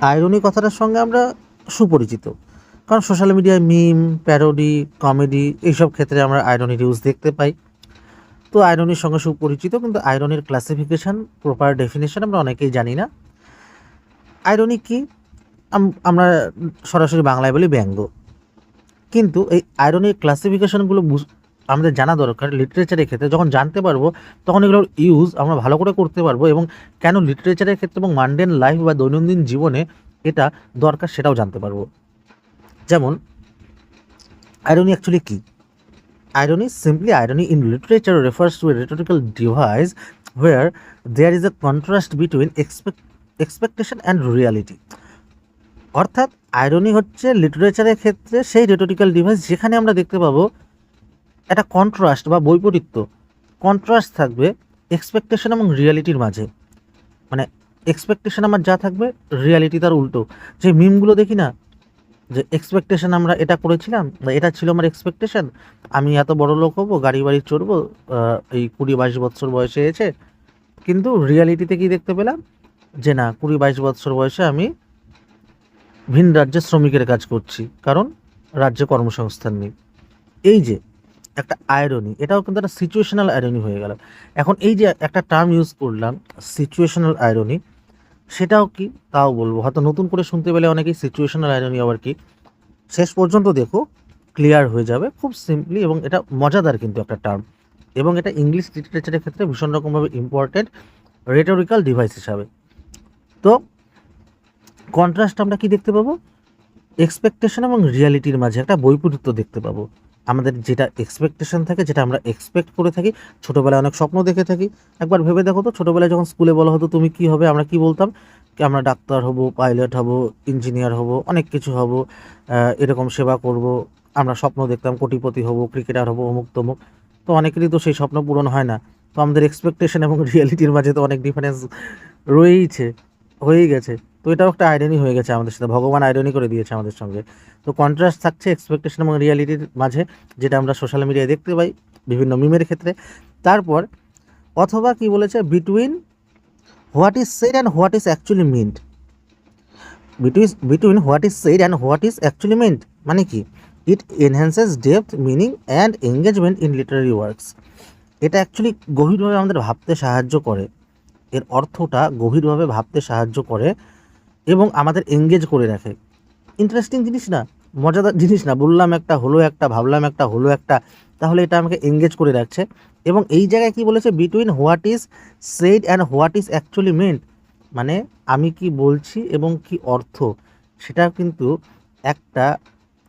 Irony কথাটার সঙ্গে আমরা সুপরিচিত, কারণ সোশ্যাল মিডিয়ায় মিম, প্যারোডি, কমেডি এইসব ক্ষেত্রে আমরা আইরনির ইউজ দেখতে পাই। তো আইরনির সঙ্গে সুপরিচিত, কিন্তু আইরনির ক্লাসিফিকেশন, প্রপার ডেফিনেশন আমরা অনেকেই জানি না। আইরনি কি? আমরা সরাসরি বাংলায় বলি ব্যঙ্গ। কিন্তু এই আইরনির ক্লাসিফিকেশনগুলো আমাদের জানা দরকার লিটারেচারের ক্ষেত্রে। যখন জানতে পারবো তখন এগুলোর ইউজ আমরা ভালো করে করতে পারবো, এবং কেন লিটারেচারের ক্ষেত্রে এবং মানডেন লাইফ বা দৈনন্দিন জীবনে এটা দরকার সেটাও জানতে পারবো। যেমন irony actually key? Irony, simply irony in literature refers to a rhetorical device where there is a contrast between expectation and reality. অর্থাৎ আইরনি হচ্ছে লিটারেচারের ক্ষেত্রে সেই রেটোরিক্যাল ডিভাইস যেখানে আমরা দেখতে পাবো একটা কন্ট্রাস্ট বা বৈপরীত্য, কন্ট্রাস্ট থাকবে এক্সপেকটেশন এবং রিয়ালিটির মাঝে। মানে এক্সপেকটেশন আমার যা থাকবে, রিয়ালিটি তার উল্টো। যে মিমগুলো দেখি না, যে এক্সপেকটেশন আমরা এটা করেছিলাম, এটা ছিল আমার এক্সপেকটেশন, আমি এত বড় লোক হবো, গাড়ি বাড়ি চড়বো, এই 20-22 বছর বয়সে এসে। কিন্তু রিয়ালিটিতে কি দেখতে পেলাম, যে না, 20-22 বছর বয়সে আমি ভিন রাজ্যে শ্রমিকের কাজ করছি, কারণ রাজ্যে কর্মসংস্থান নেই। এই যে একটা আয়রনি, এটাও কিন্তু একটা সিচুয়েশনাল আয়রনি হয়ে গেল। এখন এই যে একটা টার্ম ইউজ করলাম সিচুয়েশনাল আয়রনি, সেটাও কি তাও বলবো, হয়তো নতুন করে শুনতে পেলে অনেকেই সিচুয়েশনাল আয়রনি আবার কি। শেষ পর্যন্ত দেখো, ক্লিয়ার হয়ে যাবে খুব সিম্পলি, এবং এটা মজাদার কিন্তু একটা টার্ম, এবং এটা ইংলিশ লিটারেচারের ক্ষেত্রে ভীষণ রকমভাবে ইম্পর্টেন্ট রেটোরিক্যাল ডিভাইস হিসাবে। তো কন্ট্রাস্ট আমরা কি দেখতে পাবো? এক্সপেকটেশন এবং রিয়ালিটির মাঝে একটা বৈপরীত্য দেখতে পাবো। আমাদের যেটা এক্সপেকটেশন থাকে, যেটা আমরা এক্সপেক্ট করে থাকি, ছোটোবেলায় অনেক স্বপ্ন দেখে থাকি। একবার ভেবে দেখো তো, ছোটোবেলায় যখন স্কুলে বলা হতো তুমি কি হবে, আমরা কি বলতাম? কি আমরা ডাক্তার হব, পাইলট হব, ইঞ্জিনিয়ার হব, অনেক কিছু হব, এরকম সেবা করব। আমরা স্বপ্ন দেখতাম কোটিপতি হব, ক্রিকেটার হব, অমুক তমুক। তো অনেকেরই তো সেই স্বপ্ন পূরণ হয় না। তো আমাদের এক্সপেকটেশন এবং রিয়ালিটির মাঝে তো অনেক ডিফারেন্স রয়েইছে, হয়েই গেছে। তো এটাও একটা আইরনি হয়ে গেছে আমাদের সাথে, ভগবান আইরনি করে দিয়েছে আমাদের সঙ্গে। তো কন্ট্রাস্ট থাকছে এক্সপেকটেশন এবং রিয়ালিটির মাঝে, যেটা আমরা সোশ্যাল মিডিয়ায় দেখতে পাই বিভিন্ন মিমের ক্ষেত্রে। তারপর অথবা কি বলেছে, between what is said and what is actually meant. Between what is said and what is actually meant মানে কি? It enhances depth, meaning and engagement in literary works. এটা অ্যাকচুয়ালি গভীরভাবে আমাদের ভাবতে সাহায্য করে, এর অর্থটা গভীরভাবে ভাবতে সাহায্য করে এবং আমাদের এঙ্গেজ করে রাখে। ইন্টারেস্টিং জিনিস না, মজাদার জিনিস না? বললাম একটা, হলো একটা, ভাবলাম একটা, হলো একটা, তাহলে এটা আমাকে এঙ্গেজ করে রাখছে। এবং এই জায়গায় কি বলেছে, between what is said and what is actually meant, মানে আমি কি বলছি এবং কি অর্থ, সেটা কিন্তু একটা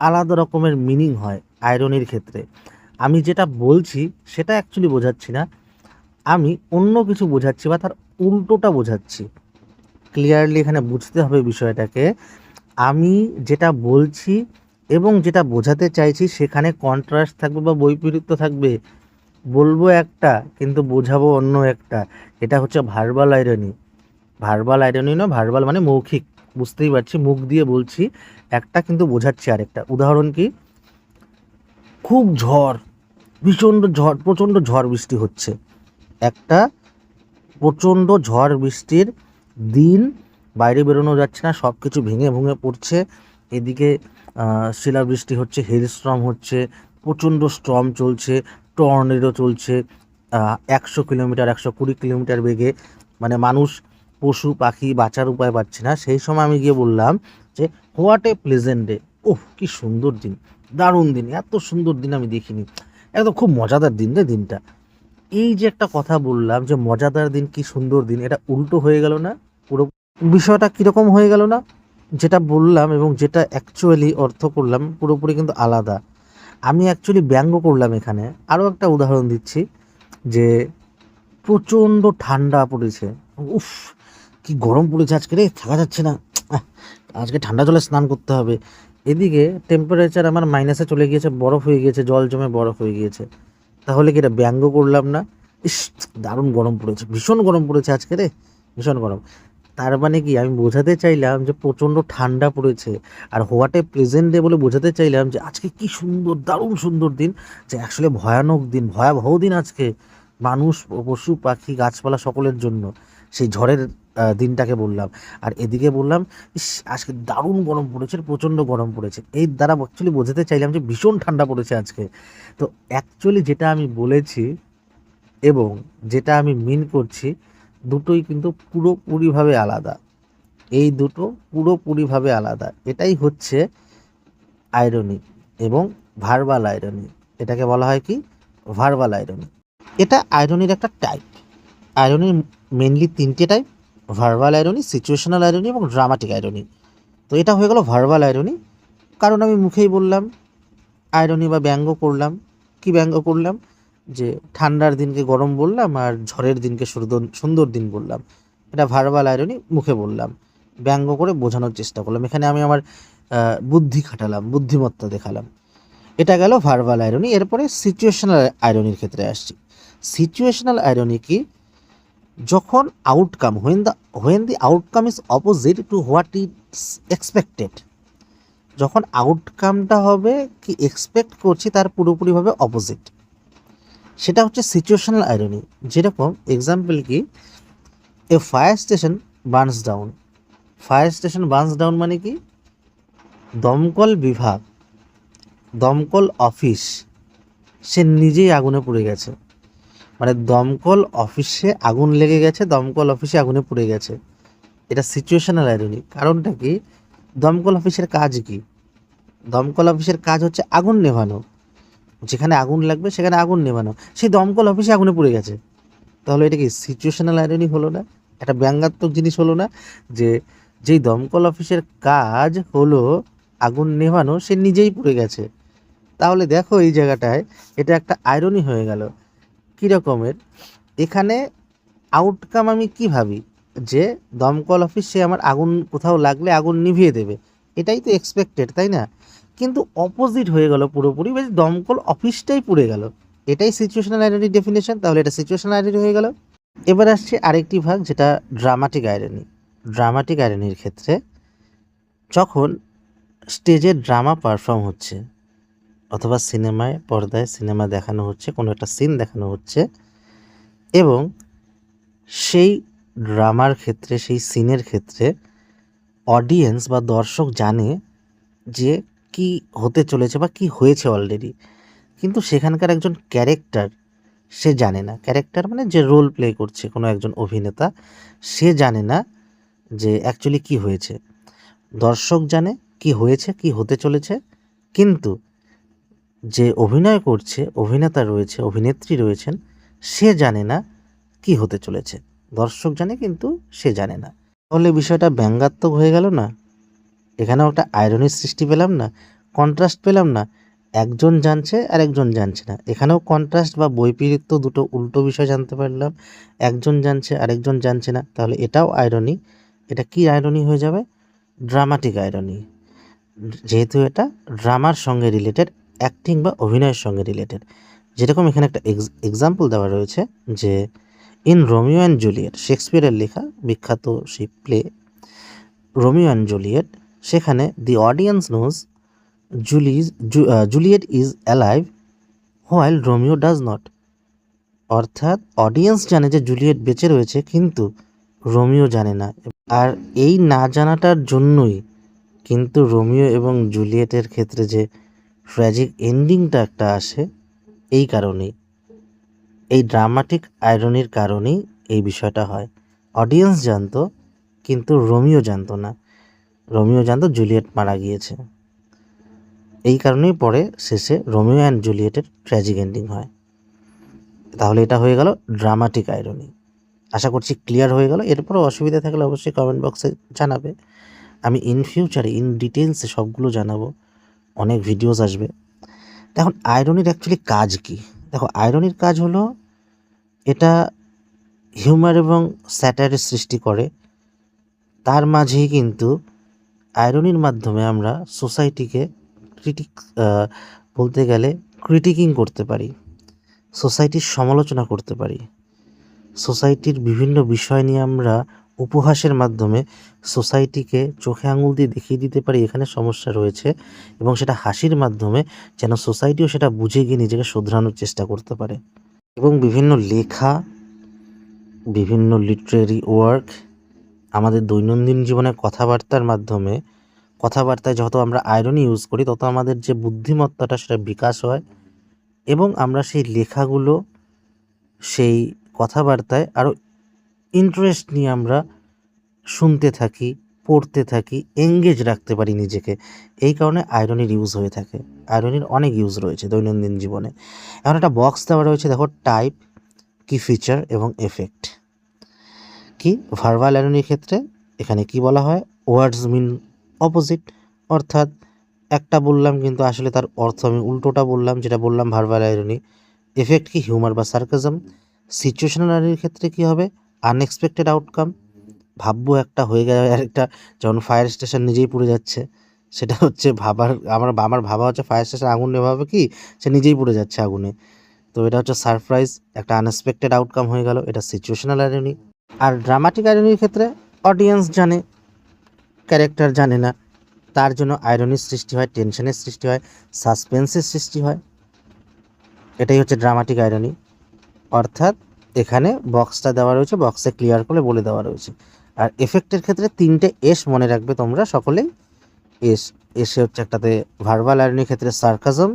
আলাদা রকমের মিনিং হয় আয়রনির ক্ষেত্রে। আমি যেটা বলছি সেটা অ্যাকচুয়ালি বোঝাচ্ছি না, আমি অন্য কিছু বোঝাচ্ছি বা তার উল্টোটা বোঝাচ্ছি। ক্লিয়ারলি এখানে বুঝতে হবে বিষয়টাকে। আমি যেটা বলছি এবং যেটা বোঝাতে চাইছি সেখানে কন্ট্রাস্ট থাকবে বা বৈপরীত্য থাকবে। বলবো একটা কিন্তু বোঝাবো অন্য একটা, এটা হচ্ছে ভার্বাল আইরনি। ভার্বাল আইরনি না, ভার্বাল মানে মৌখিক, বুঝতেই পারছি, মুখ দিয়ে বলছি একটা কিন্তু বোঝাচ্ছি আরেকটা। উদাহরণ কি? খুব ঝড়, ভীষণ ঝড়, প্রচণ্ড ঝড় বৃষ্টি হচ্ছে, একটা প্রচণ্ড ঝড় বৃষ্টির দিন, বাইরে বেরোনো যাচ্ছে না, সব কিছু ভেঙে ভেঙে পড়ছে, এদিকে শিলাবৃষ্টি হচ্ছে, হেলস্টর্ম হচ্ছে, প্রচণ্ড স্টর্ম চলছে, টর্নেডো চলছে 100 কিলোমিটার 120 কিলোমিটার বেগে, মানে মানুষ পশু পাখি বাঁচার উপায় পাচ্ছে না। সেই সময় আমি গিয়ে বললাম যে হোয়াট এ প্লেজেন্ট ডে, ওহ কি সুন্দর দিন, দারুণ দিন, এত সুন্দর দিন আমি দেখিনি, একদম খুব মজাদার দিন রে দিনটা। এই যে একটা কথা বললাম যে মজাদার দিন, কি সুন্দর দিন, এটা উল্টো হয়ে গেল না? পুরো বিষয়টা কীরকম হয়ে গেল না? যেটা বললাম এবং যেটা অ্যাকচুয়ালি অর্থ করলাম পুরোপুরি কিন্তু আলাদা। আমি অ্যাকচুয়ালি ব্যঙ্গ করলাম এখানে। আরও একটা উদাহরণ দিচ্ছি, যে প্রচণ্ড ঠান্ডা পড়েছে, উফ কি গরম পড়েছে আজকে রে, থাকা যাচ্ছে না, আজকে ঠান্ডা জলে স্নান করতে হবে। এদিকে টেম্পারেচার আমার মাইনাসে চলে গিয়েছে, বরফ হয়ে গিয়েছে, জল জমে বরফ হয়ে গিয়েছে। তাহলে কি এটা ব্যঙ্গ করলাম না? ইস দারুণ গরম পড়েছে, ভীষণ গরম পড়েছে আজকে রে, ভীষণ গরম। তার মানে কি আমি বোঝাতে চাইলাম যে প্রচণ্ড ঠান্ডা পড়েছে, আর হোয়াট এ প্লেজেন্ট ডে বলে বোঝাতে চাইলাম যে আজকে কি সুন্দর, দারুণ সুন্দর দিন, যে আসলে ভয়ানক দিন, ভয়াবহ দিন আজকে, মানুষ পশু পাখি গাছপালা সকলের জন্য। সেই ঝড়ের দিনটাকে বললাম, আর এদিকে বললাম ইস আজকে দারুণ গরম পড়েছে, প্রচণ্ড গরম পড়েছে। এই দ্বারা অ্যাকচুয়ালি বোঝাতে চাইলাম যে ভীষণ ঠান্ডা পড়েছে আজকে। তো অ্যাকচুয়ালি যেটা আমি বলেছি এবং যেটা আমি মিন করছি দুটোই কিন্তু পুরোপুরিভাবে আলাদা। এই দুটো পুরোপুরিভাবে আলাদা। এটাই হচ্ছে আইরনি এবং ভার্বাল আইরনি। এটাকে বলা হয় কি ভার্বাল আইরনি। এটা আইরনির একটা টাইপ। আইরনির মেনলি 3টে type: verbal irony, situational irony এবং ড্রামাটিক আইরনি। তো এটা হয়ে গেল ভার্বাল আইরনি, কারণ আমি মুখেই বললাম আইরনি বা ব্যঙ্গ করলাম। কি ব্যঙ্গ করলাম? যে ঠান্ডার দিনকে গরম বললাম আর ঝড়ের দিনকে সুন্দর দিন বললাম। এটা ভার্বাল আইরনি, মুখে বললাম, ব্যঙ্গ করে বোঝানোর চেষ্টা করলাম। এখানে আমি আমার বুদ্ধি খাটালাম, বুদ্ধিমত্তা দেখালাম। এটা গেল ভার্বাল আইরনি। এরপরে সিচুয়েশনাল আইরনির ক্ষেত্রে আসছি। সিচুয়েশনাল আইরনি কি? যখন outcome, when the outcome is opposite to what it's expected. যখন আউটকামটা হবে কি এক্সপেক্ট করছি তার পুরোপুরিভাবে অপোজিট, সেটা হচ্ছে সিচুয়েশনাল আইরনি। যেরকম এক্সাম্পল কি, a fire station burns down. Fire station burns down মানে কি? দমকল বিভাগ, দমকল অফিস সে নিজেই আগুনে পুড়ে গেছে। মানে দমকল অফিসে আগুন লেগে গেছে, দমকল অফিসে আগুনে পুড়ে গেছে। এটা সিচুয়েশনাল আইরনি। কারণটা কি? দমকল অফিসের কাজ কি? দমকল অফিসের কাজ হচ্ছে আগুন নেভানো। যেখানে আগুন লাগবে সেখানে আগুন নেভানো। সেই দমকল অফিসে আগুনে পুড়ে গেছে। তাহলে এটা কি সিচুয়েশনাল আইরনি হলো না? একটা ব্যঙ্গাত্মক জিনিস হলো না? যে যেই দমকল অফিসের কাজ হলো আগুন নেভানো, সে নিজেই পুড়ে গেছে। তাহলে দেখো এই জায়গাটায় এটা একটা আইরনি হয়ে গেল। কী রকমের? এখানে আউটকাম আমি কি ভাবি? যে দমকল অফিস সে আমার আগুন কোথাও লাগলে আগুন নিভিয়ে দেবে, এটাই তো এক্সপেক্টেড, তাই না? কিন্তু অপোজিট হয়ে গেল পুরোপুরি, বেশ দমকল অফিসটাই পুড়ে গেল। এটাই সিচুয়েশনাল আইরনির ডেফিনেশন। তাহলে এটা সিচুয়েশনাল আইরনি হয়ে গেল। এবার আসছে আরেকটি ভাগ, যেটা ড্রামাটিক আইরনি। ড্রামাটিক আইরনির ক্ষেত্রে যখন স্টেজে ড্রামা পারফর্ম হচ্ছে অথবা সিনেমায় পর্দায় সিনেমা দেখানো হচ্ছে, কোনো একটা সিন দেখানো হচ্ছে, এবং সেই ড্রামার ক্ষেত্রে, সেই সিনের ক্ষেত্রে অডিয়েন্স বা দর্শক জানে যে কি হতে চলেছে বা কি হয়েছে অলরেডি, কিন্তু সেখানকার একজন ক্যারেক্টার সে জানে না। ক্যারেক্টার মানে যে রোল প্লে করছে কোনো একজন অভিনেতা, সে জানে না যে অ্যাকচুয়ালি কি হয়েছে। দর্শক জানে কি হয়েছে, কি হতে চলেছে, কিন্তু যে অভিনয় করছে, অভিনেতা রয়েছে, অভিনেত্রী রয়েছেন, সে জানে না কি হতে চলেছে। দর্শক জানে কিন্তু সে জানে না। তাহলে বিষয়টা ব্যঙ্গাত্মক হয়ে গেল না? এখানেও একটা আইরনির সৃষ্টি পেলাম না? কন্ট্রাস্ট পেলাম না? একজন জানছে আর একজন জানছে না। এখানেও কন্ট্রাস্ট বা বৈপরীত্য, দুটো উল্টো বিষয় জানতে পারলাম। একজন জানছে আরেকজন জানছে না। তাহলে এটাও আইরনি। এটা কি আইরনি হয়ে যাবে? Dramatic irony. যেহেতু এটা ড্রামার সঙ্গে রিলেটেড, অ্যাক্টিং বা অভিনয়ের সঙ্গে রিলেটেড। যেরকম এখানে একটা এক্সাম্পল দেওয়া রয়েছে যে ইন রোমিও অ্যান্ড জুলিয়েট, শেক্সপিয়ারের লেখা বিখ্যাত সেই প্লে রোমিও অ্যান্ড জুলিয়েট, সেখানে the audience knows Juliet is alive while Romeo does not. অর্থাৎ অডিয়েন্স জানে যে জুলিয়েট বেঁচে রয়েছে, কিন্তু রোমিও জানে না। আর এই না জানাটার জন্যই কিন্তু রোমিও এবং জুলিয়েটের ক্ষেত্রে যে ট্র্যাজিক এন্ডিংটা একটা আসে, এই কারণেই, এই ড্রামাটিক আইরনির কারণেই এই বিষয়টা হয়। অডিয়েন্স জানতো কিন্তু রোমিও জানতো না। রোমিও জানতো জুলিয়েট মারা গিয়েছে। এই কারণেই পরে শেষে রোমিও অ্যান্ড জুলিয়েটের ট্র্যাজিক এন্ডিং হয়। তাহলে এটা হয়ে গেল ড্রামাটিক আইরনি। আশা করছি ক্লিয়ার হয়ে গেল। এরপরও অসুবিধা থাকলে অবশ্যই কমেন্ট বক্সে জানাবে। আমি ইন ফিউচারে ইন ডিটেলসে সবগুলো জানাবো। অনেক ভিডিওস আসবে। এখন আইরনির অ্যাকচুয়ালি কাজ কি? দেখো, আইরনির কাজ হলো এটা হিউমার এবং স্যাটায়ারের সৃষ্টি করে। তার মাঝেই কিন্তু আইরনির মাধ্যমে আমরা সোসাইটিকে বলতে গেলে ক্রিটিকিং করতে পারি, সোসাইটির সমালোচনা করতে পারি। সোসাইটির বিভিন্ন বিষয় নিয়ে আমরা উপহাসের মাধ্যমে সোসাইটিকে চোখে আঙুল দিয়ে দেখিয়ে দিতে পারি এখানে সমস্যা রয়েছে, এবং সেটা হাসির মাধ্যমে যেন সোসাইটিও সেটা বুঝে গিয়ে নিজেকে শোধরানোর চেষ্টা করতে পারে। এবং বিভিন্ন লেখা, বিভিন্ন লিটারেরি ওয়ার্ক আমাদের দৈনন্দিন জীবনে কথাবার্তায় যত আমরা আয়রনি ইউজ করি তত আমাদের যে বুদ্ধিমত্তাটা সেটা বিকাশ হয় এবং আমরা সেই লেখাগুলো সেই কথাবার্তায় আরও ইন্টারেস্ট নিয়ে আমরা শুনতে থাকি, পড়তে থাকি, এঙ্গেজ রাখতে পারি নিজেকে। এই কারণে আয়রনির ইউজ হয়ে থাকে। আয়রনির অনেক ইউজ রয়েছে দৈনন্দিন জীবনে। এখন একটা বক্স দেওয়া রয়েছে, দেখো টাইপ, কি ফিচার এবং এফেক্ট। কি ভার্বাল আয়রনির ক্ষেত্রে এখানে কি বলা হয়, ওয়ার্ডস মিন অপোজিট, অর্থাৎ একটা বললাম কিন্তু আসলে তার অর্থ আমি উল্টোটা বললাম, যেটা বললাম ভার্বাল আয়রনি। এফেক্ট কি হিউমার বা সার্কাজম। সিচুয়েশনাল আয়রনির ক্ষেত্রে কি হবে, আনএক্সপেক্টেড আউটকাম। ভাববো একটা হয়ে গেল আরেকটা, যেমন ফায়ার স্টেশন নিজেই পুড়ে যাচ্ছে, সেটা হচ্ছে আমার ভাবা হচ্ছে ফায়ার স্টেশন আগুন নেভাবে কি, সে নিজেই পুড়ে যাচ্ছে আগুনে। তো এটা হচ্ছে সারপ্রাইজ, একটা আনএক্সপেক্টেড আউটকাম হয়ে গেল, এটা সিচুয়েশনাল আয়রনি। আর ড্রামাটিক আয়রনির ক্ষেত্রে অডিয়েন্স জানে, ক্যারেক্টার জানে না, তার জন্য আয়রনির সৃষ্টি হয়, টেনশনের সৃষ্টি হয়, সাসপেন্সের সৃষ্টি হয়। এটাই হচ্ছে ড্রামাটিক আয়রনি। অর্থাৎ এখানে বক্সটা দেওয়া রয়েছে, বক্সে ক্লিয়ার করে বলে দেওয়া রয়েছে। আর এফেক্টের ক্ষেত্রে 3টে এস মনে রাখবে তোমরা সকলেই। এসে হচ্ছে একটাতে ভার্বাল আয়রনির ক্ষেত্রে সার্কাজম,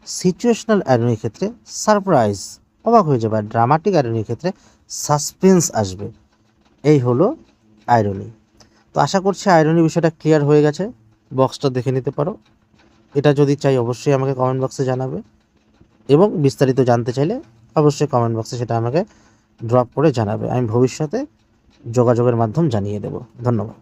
সিচুয়েশনাল আয়রনির ক্ষেত্রে সারপ্রাইজ, অবাক হয়ে যাবে, আর ড্রামাটিক আয়রনির ক্ষেত্রে সাসপেন্স আসবে। এই হলো আয়রনি। তো আশা করছি আয়রনি বিষয়টা ক্লিয়ার হয়ে গেছে, বক্সটা দেখে নিতে পারো। এটা যদি চাই অবশ্যই আমাকে কমেন্ট বক্সে জানাবে, এবং বিস্তারিত জানতে চাইলে অবশ্যই কমেন্ট বক্সে সেটা আমাকে ড্রপ করে জানাবে। আমি ভবিষ্যতে যোগাযোগের মাধ্যম জানিয়ে দেব। ধন্যবাদ।